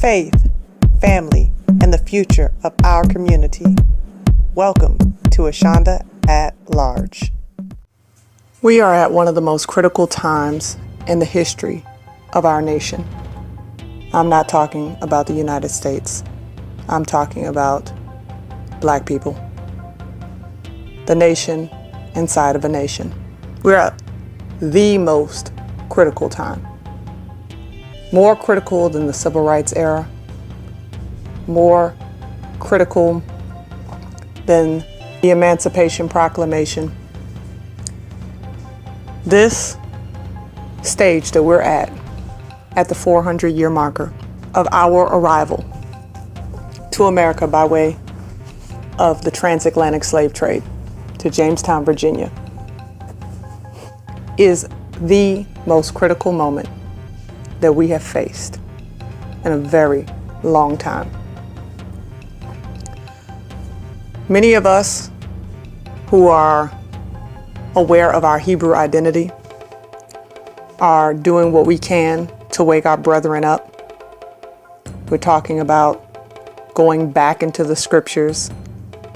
faith, family, and the future of our community. Welcome to Ashonda at Large. We are at one of the most critical times in the history of our nation. I'm not talking about the United States. I'm talking about Black people. The nation inside of a nation. We're at the most critical time. More critical than the Civil Rights era. More critical than the Emancipation Proclamation. This stage that we're at the 400-year marker of our arrival to America by way of the transatlantic slave trade to Jamestown, Virginia, is the most critical moment that we have faced in a very long time. Many of us who are aware of our Hebrew identity are doing what we can to wake our brethren up. We're talking about going back into the scriptures,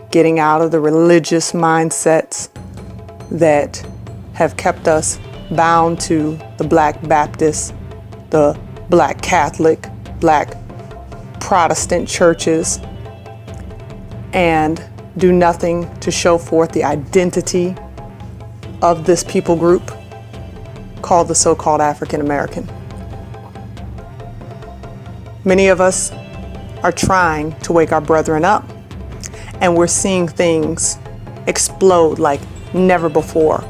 getting out of the religious mindsets that have kept us bound to the Black Baptist, the Black Catholic, Black Protestant churches, and do nothing to show forth the identity of this people group called the so-called African American. Many of us are trying to wake our brethren up, and we're seeing things explode like never before.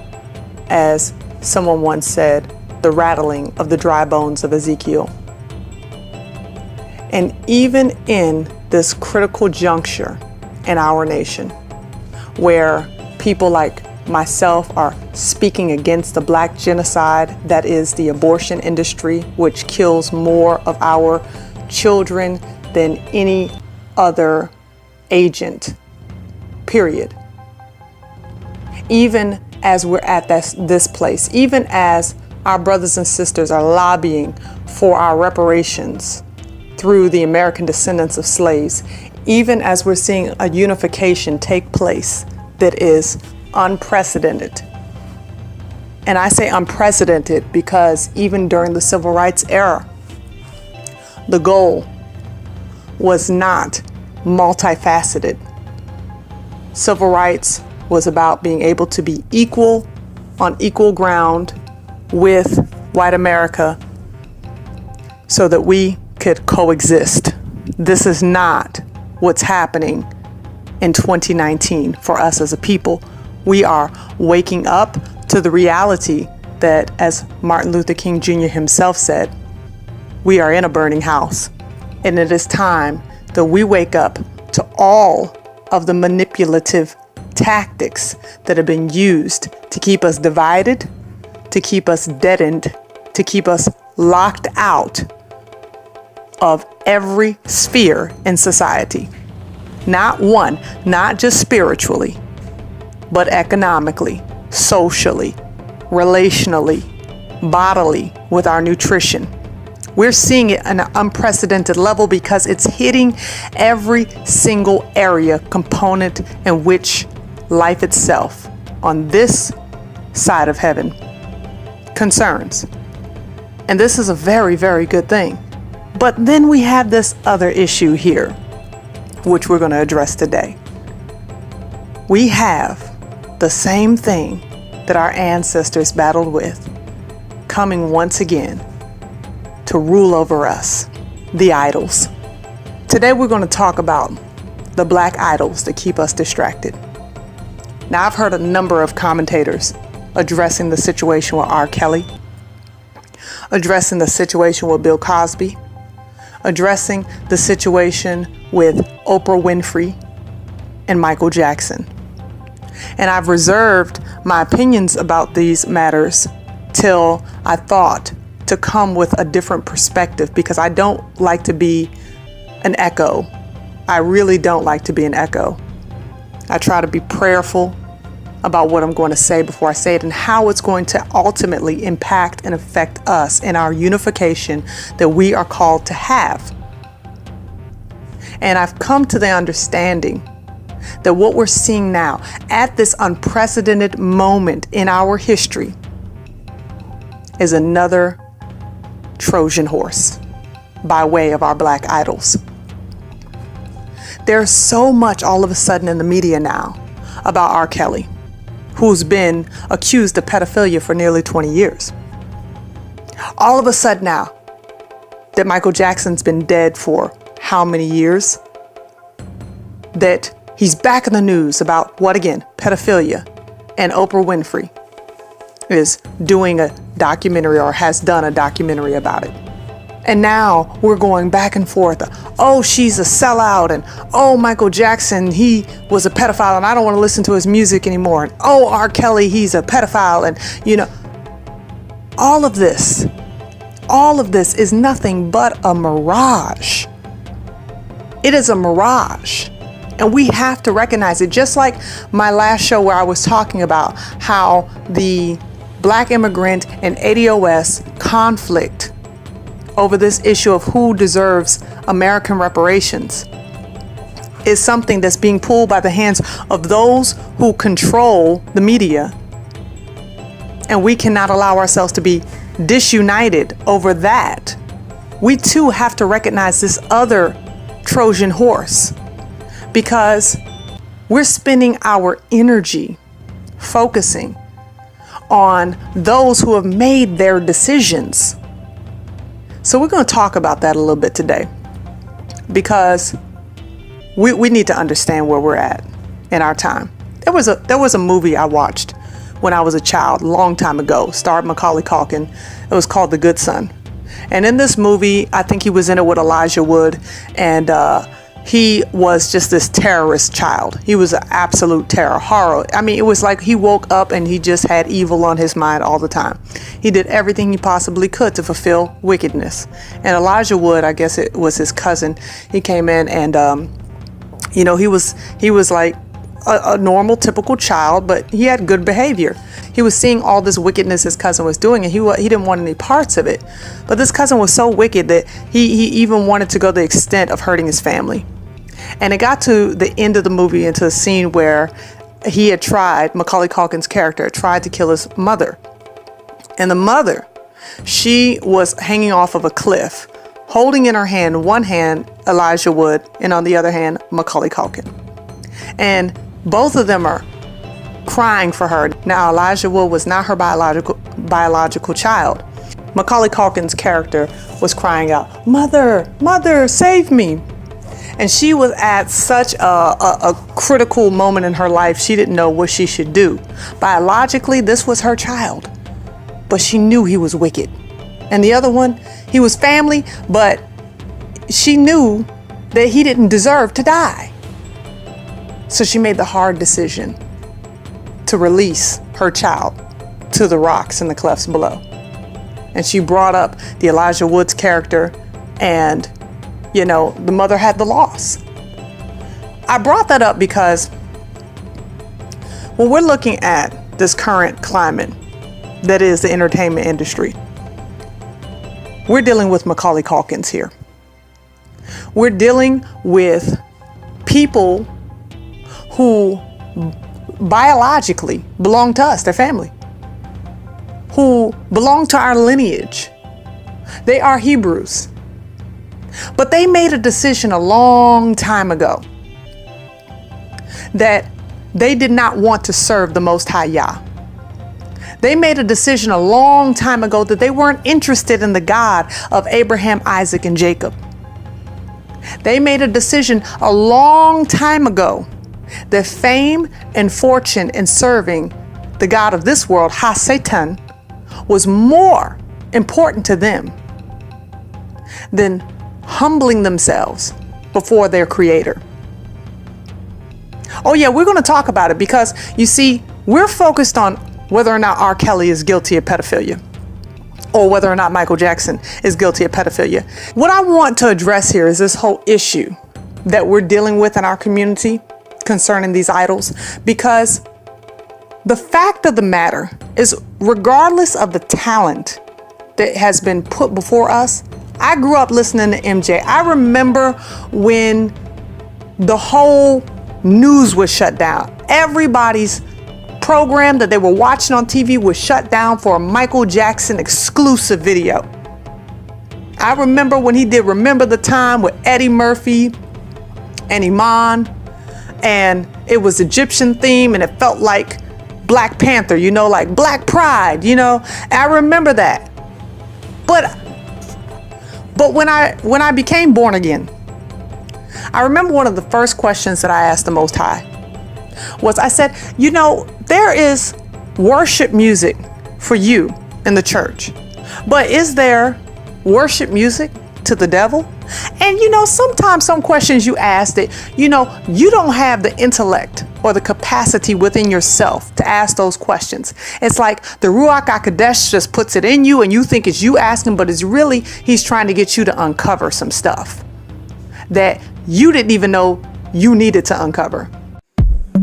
As someone once said, the rattling of the dry bones of Ezekiel. And even in this critical juncture in our nation, where people like myself are speaking against the Black genocide that is the abortion industry, which kills more of our children than any other agent, period. Even as we're at this place, even as our brothers and sisters are lobbying for our reparations through the American descendants of slaves, even as we're seeing a unification take place that is unprecedented. And I say unprecedented because even during the Civil Rights era, the goal was not multifaceted. Civil rights was about being able to be equal on equal ground with white America so that we could coexist. This is not what's happening in 2019 for us as a people. We are waking up to the reality that, as Martin Luther King Jr. himself said, we are in a burning house. And it is time that we wake up to all of the manipulative tactics that have been used to keep us divided, to keep us deadened, to keep us locked out of every sphere in society. Not one, not just spiritually, but economically, socially, relationally, bodily, with our nutrition. We're seeing it on an unprecedented level because it's hitting every single area, component in which life itself on this side of heaven concerns. And this is a very, very good thing. But then we have this other issue here, which we're going to address today. We have the same thing that our ancestors battled with coming once again to rule over us, the idols. Today we're going to talk about the Black idols that keep us distracted. Now, I've heard a number of commentators addressing the situation with R. Kelly, addressing the situation with Bill Cosby, addressing the situation with Oprah Winfrey and Michael Jackson. And I've reserved my opinions about these matters till I thought to come with a different perspective, because I don't like to be an echo. I really don't like to be an echo. I try to be prayerful about what I'm going to say before I say it and how it's going to ultimately impact and affect us in our unification that we are called to have. And I've come to the understanding that what we're seeing now at this unprecedented moment in our history is another Trojan horse by way of our black idols. There's so much all of a sudden in the media now about R. Kelly, who's been accused of pedophilia for nearly 20 years. All of a sudden now that Michael Jackson's been dead for how many years, that he's back in the news about what again? Pedophilia. And Oprah Winfrey is doing a documentary or has done a documentary about it. And now we're going back and forth. Oh, she's a sellout. And oh, Michael Jackson, he was a pedophile and I don't want to listen to his music anymore. And oh, R. Kelly, he's a pedophile. And all of this is nothing but a mirage. It is a mirage. And we have to recognize it. Just like my last show where I was talking about how the Black immigrant and ADOS conflict over this issue of who deserves American reparations is something that's being pulled by the hands of those who control the media. And we cannot allow ourselves to be disunited over that. We too have to recognize this other Trojan horse, because we're spending our energy focusing on those who have made their decisions. So we're going to talk about that a little bit today, because we need to understand where we're at in our time. There was a movie I watched when I was a child, a long time ago, starred Macaulay Culkin. It was called The Good Son. And in this movie, I think he was in it with Elijah Wood, and he was just this terrorist child. He was an absolute horror. I mean, it was like he woke up and he just had evil on his mind all the time. He did everything he possibly could to fulfill wickedness. And Elijah Wood, I guess it was his cousin, he came in and, he was like a normal, typical child, but he had good behavior. He was seeing all this wickedness his cousin was doing, and he didn't want any parts of it. But this cousin was so wicked that he even wanted to go the extent of hurting his family. And it got to the end of the movie, into a scene where he had tried, Macaulay Culkin's character had tried to kill his mother. And the mother, she was hanging off of a cliff, holding in her hand, one hand Elijah Wood, and on the other hand, Macaulay Culkin. And both of them are crying for her. Now, Elijah Wood was not her biological child. Macaulay Culkin's character was crying out, "Mother, mother, save me." And she was at such a critical moment in her life, she didn't know what she should do. Biologically, this was her child, but she knew he was wicked. And the other one, he was family, but she knew that he didn't deserve to die. So she made the hard decision to release her child to the rocks and the clefts below. And she brought up the Elijah Wood's character, and the mother had the loss. I brought that up because when we're looking at this current climate that is the entertainment industry, we're dealing with Macaulay Culkins here. We're dealing with people who biologically belong to us, their family, who belong to our lineage. They are Hebrews. But they made a decision a long time ago that they did not want to serve the Most High Yah. They made a decision a long time ago that they weren't interested in the God of Abraham, Isaac, and Jacob. They made a decision a long time ago that fame and fortune in serving the God of this world, Ha-Satan, was more important to them than humbling themselves before their creator. Oh yeah, we're going to talk about it because, you see, we're focused on whether or not R. Kelly is guilty of pedophilia or whether or not Michael Jackson is guilty of pedophilia. What I want to address here is this whole issue that we're dealing with in our community concerning these idols, because the fact of the matter is, regardless of the talent that has been put before us, I grew up listening to MJ. I remember when the whole news was shut down. Everybody's program that they were watching on TV was shut down for a Michael Jackson exclusive video. I remember when he did Remember the Time with Eddie Murphy and Iman, and it was Egyptian theme, and it felt like Black Panther, like Black Pride, I remember that. But when I became born again, I remember one of the first questions that I asked the Most High was, I said, there is worship music for you in the church, but is there worship music to the devil? And sometimes some questions you ask that, you don't have the intellect or the capacity within yourself to ask those questions. It's like the Ruach HaKodesh just puts it in you and you think it's you asking, but it's really, he's trying to get you to uncover some stuff that you didn't even know you needed to uncover.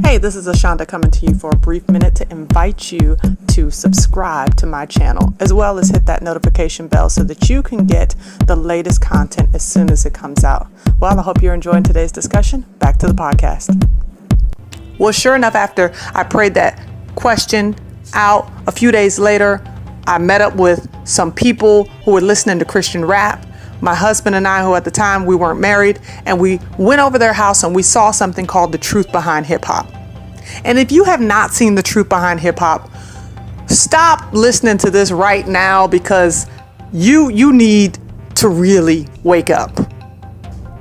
Hey, this is Ashonda coming to you for a brief minute to invite you to subscribe to my channel, as well as hit that notification bell so that you can get the latest content as soon as it comes out. Well, I hope you're enjoying today's discussion. Back to the podcast. Well, sure enough, after I prayed that question out, a few days later, I met up with some people who were listening to Christian rap. My husband and I, who at the time we weren't married, and we went over their house and we saw something called The Truth Behind Hip Hop. And if you have not seen The Truth Behind Hip Hop, stop listening to this right now, because you need to really wake up.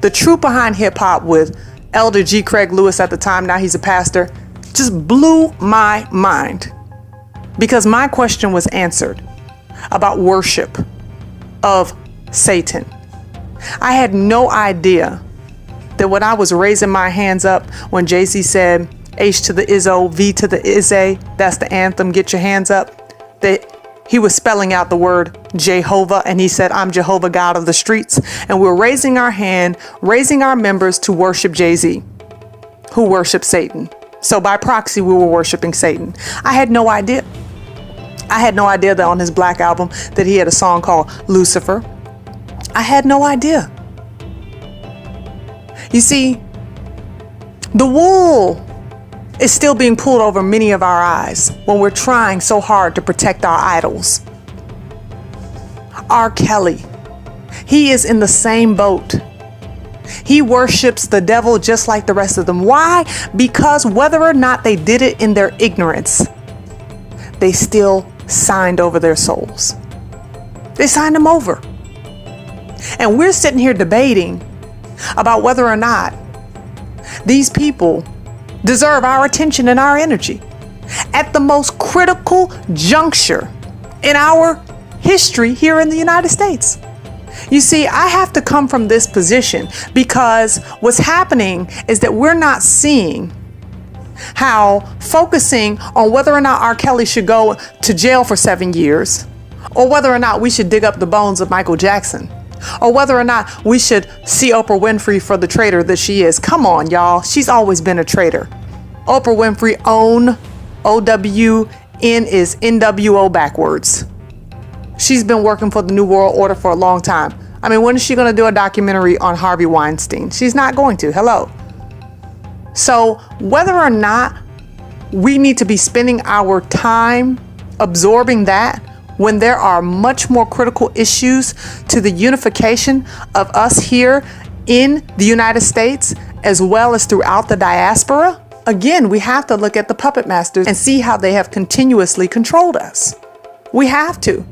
The Truth Behind Hip Hop with Elder G. Craig Lewis at the time, now he's a pastor, just blew my mind, because my question was answered about worship of Satan. I had no idea that when I was raising my hands up, when Jay-Z said H to the Izzo, V to the Izzy, that's the anthem, get your hands up, that he was spelling out the word Jehovah, and he said, I'm Jehovah, God of the streets. And we're raising our hand, raising our members to worship Jay-Z, who worshiped Satan. So by proxy, we were worshiping Satan. I had no idea. I had no idea that on his Black album that he had a song called Lucifer. I had no idea. You see, the wool is still being pulled over many of our eyes when we're trying so hard to protect our idols. R. Kelly, he is in the same boat. He worships the devil just like the rest of them. Why? Because whether or not they did it in their ignorance, they still signed over their souls. They signed them over. And we're sitting here debating about whether or not these people deserve our attention and our energy at the most critical juncture in our history here in the United States. You see, I have to come from this position, because what's happening is that we're not seeing how focusing on whether or not R. Kelly should go to jail for 7 years, or whether or not we should dig up the bones of Michael Jackson, or whether or not we should see Oprah Winfrey for the traitor that she is. Come on, y'all. She's always been a traitor. Oprah Winfrey, own, O-W-N is N-W-O backwards. She's been working for the New World Order for a long time. I mean, when is she going to do a documentary on Harvey Weinstein? She's not going to. Hello. So whether or not we need to be spending our time absorbing that, when there are much more critical issues to the unification of us here in the United States, as well as throughout the diaspora, again, we have to look at the puppet masters and see how they have continuously controlled us. We have to.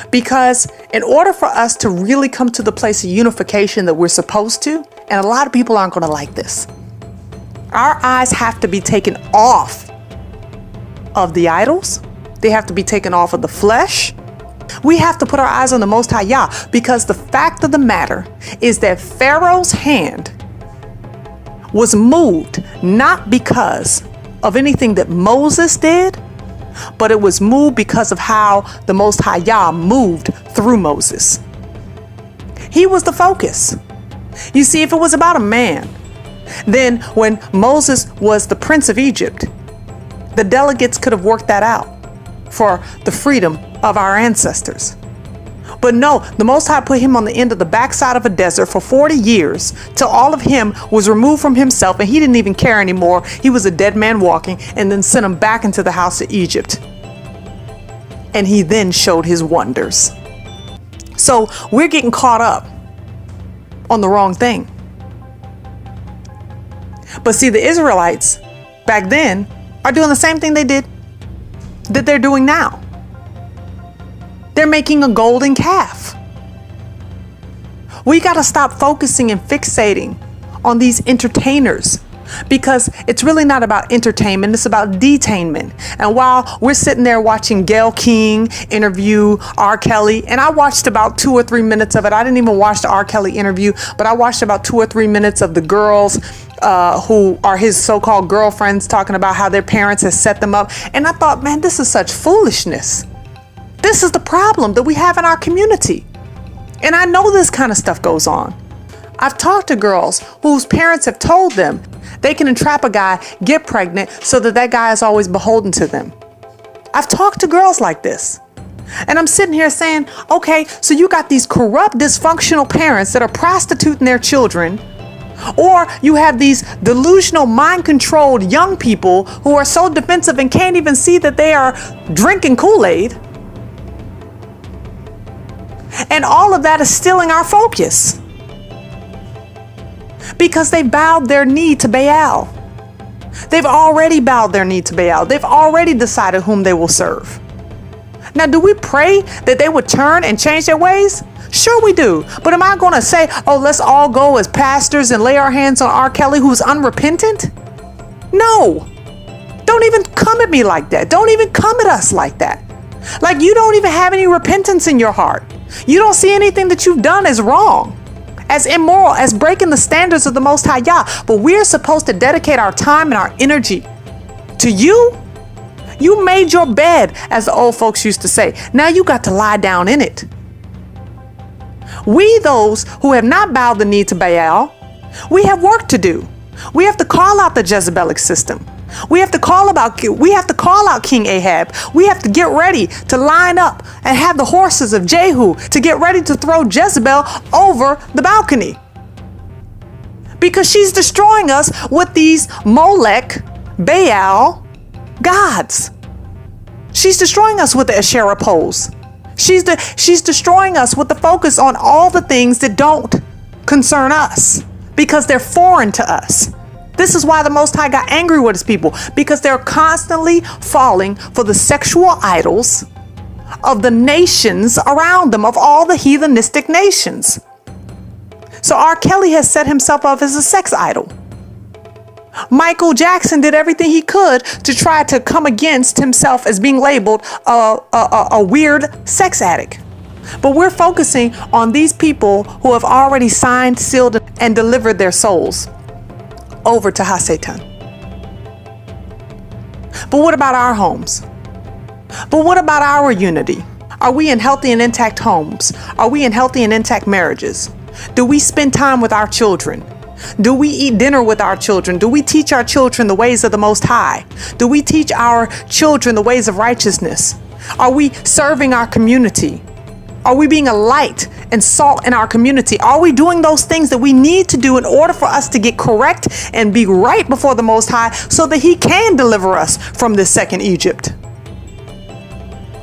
Because in order for us to really come to the place of unification that we're supposed to, and a lot of people aren't going to like this, our eyes have to be taken off of the idols. They have to be taken off of the flesh. We have to put our eyes on the Most High Yah, because the fact of the matter is that Pharaoh's hand was moved not because of anything that Moses did, but it was moved because of how the Most High Yah moved through Moses. He was the focus. You see, if it was about a man, then when Moses was the prince of Egypt, the delegates could have worked that out for the freedom of our ancestors. But no, the Most High put him on the end of the backside of a desert for 40 years till all of him was removed from himself and he didn't even care anymore. He was a dead man walking, and then sent him back into the house of Egypt. And he then showed his wonders. So we're getting caught up on the wrong thing. But see, the Israelites back then are doing the same thing that they're doing now. They're making a golden calf. We got to stop focusing and fixating on these entertainers, because it's really not about entertainment, it's about detainment. And while we're sitting there watching Gayle King interview R. Kelly, and I watched about 2 or 3 minutes of it. I didn't even watch the R. Kelly interview, but I watched about 2 or 3 minutes of the girls who are his so-called girlfriends talking about how their parents have set them up. And I thought, man, this is such foolishness. This is the problem that we have in our community. And I know this kind of stuff goes on. I've talked to girls whose parents have told them they can entrap a guy, get pregnant, so that guy is always beholden to them. I've talked to girls like this. And I'm sitting here saying, okay, so you got these corrupt, dysfunctional parents that are prostituting their children, or you have these delusional, mind-controlled young people who are so defensive and can't even see that they are drinking Kool-Aid. And all of that is stealing our focus, because they bowed their knee to Baal. They've already bowed their knee to Baal. They've already decided whom they will serve. Now, do we pray that they would turn and change their ways? Sure we do. But am I going to say, oh, let's all go as pastors and lay our hands on R. Kelly, who's unrepentant? No. Don't even come at me like that. Don't even come at us like that. Like you don't even have any repentance in your heart. You don't see anything that you've done as wrong, as immoral, as breaking the standards of the Most High Yah. But we're supposed to dedicate our time and our energy to you. You made your bed, as the old folks used to say. Now you got to lie down in it. We, those who have not bowed the knee to Baal, we have work to do. We have to call out the Jezebelic system. We have to call out King Ahab. We have to get ready to line up and have the horses of Jehu to get ready to throw Jezebel over the balcony, because she's destroying us with these Molech, Baal gods. She's destroying us with the Asherah poles. She's destroying us with the focus on all the things that don't concern us, because they're foreign to us. This is why the Most High got angry with his people, because they're constantly falling for the sexual idols of the nations around them, of all the heathenistic nations. So R. Kelly has set himself up as a sex idol. Michael Jackson did everything he could to try to come against himself as being labeled a weird sex addict. But we're focusing on these people who have already signed, sealed, and delivered their souls over to Hasatan. But what about our homes? But what about our unity? Are we in healthy and intact homes? Are we in healthy and intact marriages? Do we spend time with our children? Do we eat dinner with our children? Do we teach our children the ways of the Most High? Do we teach our children the ways of righteousness? Are we serving our community? Are we being a light and salt in our community? Are we doing those things that we need to do in order for us to get correct and be right before the Most High, so that He can deliver us from this second Egypt?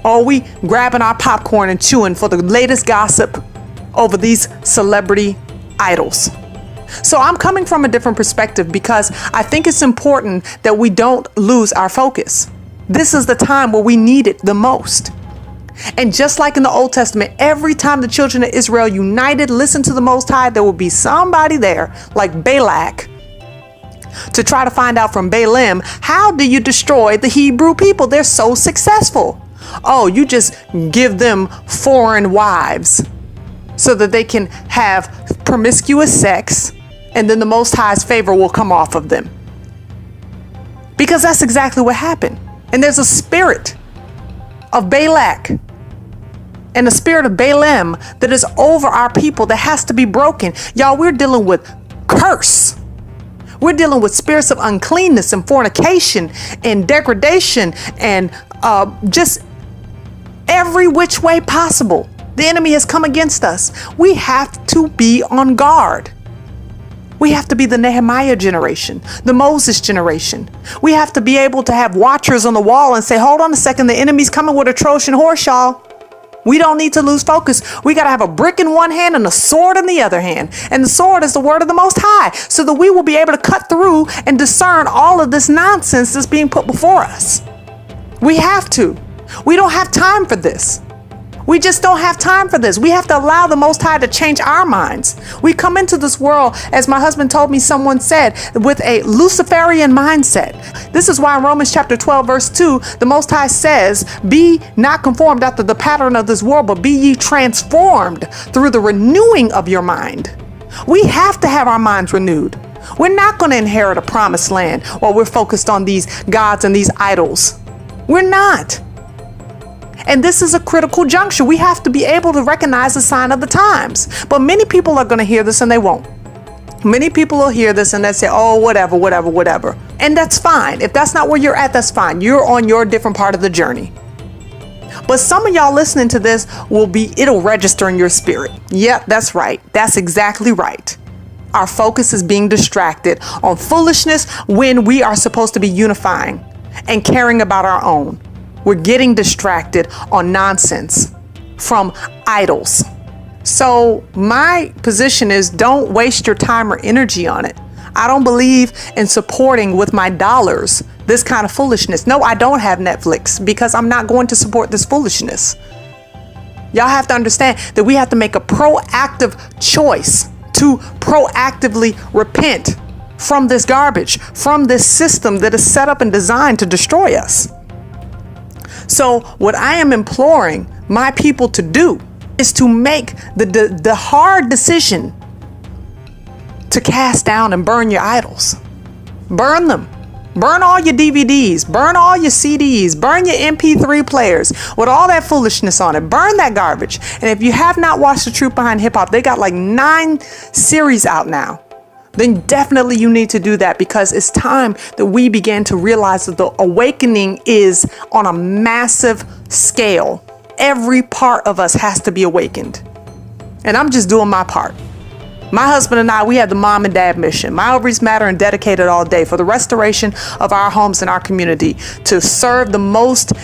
Or are we grabbing our popcorn and chewing for the latest gossip over these celebrity idols? So I'm coming from a different perspective, because I think it's important that we don't lose our focus. This is the time where we need it the most. And just like in the Old Testament, every time the children of Israel united, listened to the Most High, there would be somebody there like Balak to try to find out from Balaam, how do you destroy the Hebrew people? They're so successful. Oh, you just give them foreign wives so that they can have promiscuous sex, and then the Most High's favor will come off of them. Because that's exactly what happened. And there's a spirit of Balak and the spirit of Balaam that is over our people that has to be broken. Y'all, we're dealing with curse. We're dealing with spirits of uncleanness and fornication and degradation and just every which way possible. The enemy has come against us. We have to be on guard. We have to be the Nehemiah generation, the Moses generation. We have to be able to have watchers on the wall and say, hold on a second, the enemy's coming with a Trojan horse, y'all. We don't need to lose focus. We got to have a brick in one hand and a sword in the other hand. And the sword is the word of the Most High, so that we will be able to cut through and discern all of this nonsense that's being put before us. We have to. We don't have time for this. We just don't have time for this. We have to allow the Most High to change our minds. We come into this world, as my husband told me, someone said, with a Luciferian mindset. This is why in Romans chapter 12, verse 2, the Most High says, be not conformed after the pattern of this world, but be ye transformed through the renewing of your mind. We have to have our minds renewed. We're not going to inherit a promised land while we're focused on these gods and these idols. We're not. And this is a critical juncture. We have to be able to recognize the sign of the times. But many people are going to hear this and they won't. Many people will hear this and they say, oh, whatever. And that's fine. If that's not where you're at, that's fine. You're on your different part of the journey. But some of y'all listening to this it'll register in your spirit. Yep, that's right. That's exactly right. Our focus is being distracted on foolishness when we are supposed to be unifying and caring about our own. We're getting distracted on nonsense from idols. So my position is, don't waste your time or energy on it. I don't believe in supporting with my dollars this kind of foolishness. No, I don't have Netflix because I'm not going to support this foolishness. Y'all have to understand that we have to make a proactive choice to proactively repent from this garbage, from this system that is set up and designed to destroy us. So what I am imploring my people to do is to make the hard decision to cast down and burn your idols. Burn them. Burn all your DVDs, burn all your CDs, burn your MP3 players with all that foolishness on it. Burn that garbage. And if you have not watched The Truth Behind Hip Hop, they got like 9 series out now. Then definitely you need to do that, because it's time that we begin to realize that the awakening is on a massive scale. Every part of us has to be awakened. And I'm just doing my part. My husband and I, we have the mom and dad mission. My Ovaries Matter and Dedicated All Day for the restoration of our homes and our community, to serve the most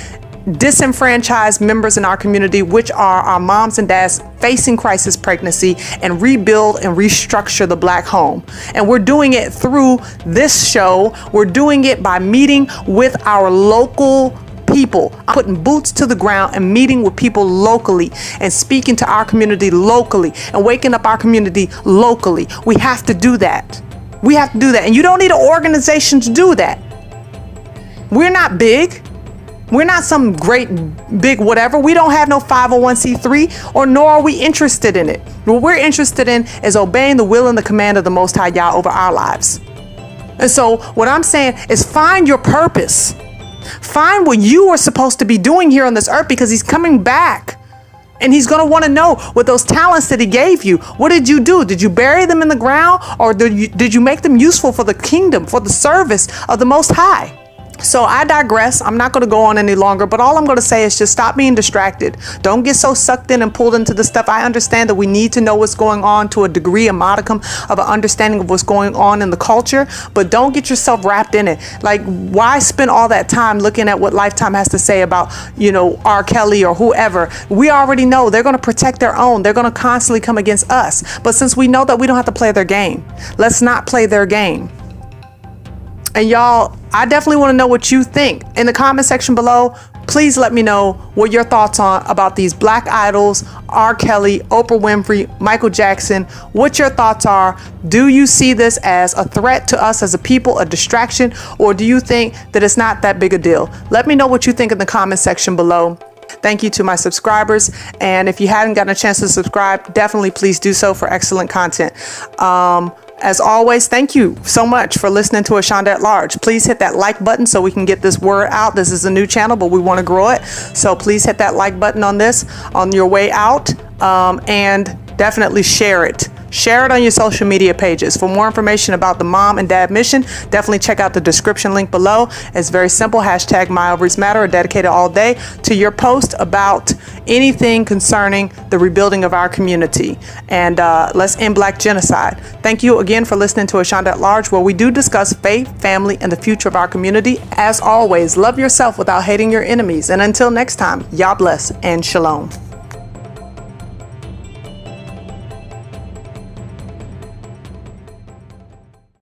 disenfranchised members in our community, which are our moms and dads facing crisis pregnancy, and rebuild and restructure the Black home. And we're doing it through this show. We're doing it by meeting with our local people, putting boots to the ground and meeting with people locally and speaking to our community locally and waking up our community locally. We have to do that. We have to do that. And you don't need an organization to do that. We're not big. We're not some great big whatever. We don't have no 501c3, or nor are we interested in it. What we're interested in is obeying the will and the command of the Most High Yah over our lives. And so what I'm saying is, find your purpose. Find what you are supposed to be doing here on this earth, because he's coming back. And he's going to want to know, with those talents that he gave you, what did you do? Did you bury them in the ground, or did you make them useful for the kingdom, for the service of the Most High? So I digress. I'm not going to go on any longer, but all I'm going to say is just stop being distracted. Don't get so sucked in and pulled into the stuff. I understand that we need to know what's going on to a degree, a modicum of an understanding of what's going on in the culture, but don't get yourself wrapped in it. Like, why spend all that time looking at what Lifetime has to say about, R. Kelly or whoever? We already know they're going to protect their own. They're going to constantly come against us. But since we know that we don't have to play their game, let's not play their game. And y'all, I definitely want to know what you think. In the comment section below, please let me know what your thoughts are about these Black idols, R. Kelly, Oprah Winfrey, Michael Jackson. What your thoughts are. Do you see this as a threat to us as a people, a distraction, or do you think that it's not that big a deal? Let me know what you think in the comment section below. Thank you to my subscribers. And if you haven't gotten a chance to subscribe, definitely please do so for excellent content. As always, thank you so much for listening to Ashonda at Large. Please hit that like button so we can get this word out. This is a new channel, but we want to grow it. So please hit that like button on this on your way out, and definitely share it. Share it on your social media pages. For more information about the Mom and Dad Mission, definitely check out the description link below. It's very simple. Hashtag My Ovaries Matter, or dedicated all day to your post about anything concerning the rebuilding of our community. And let's end Black genocide. Thank you again for listening to Ashonda at Large, where we do discuss faith, family, and the future of our community. As always, love yourself without hating your enemies. And until next time, Yah bless and shalom.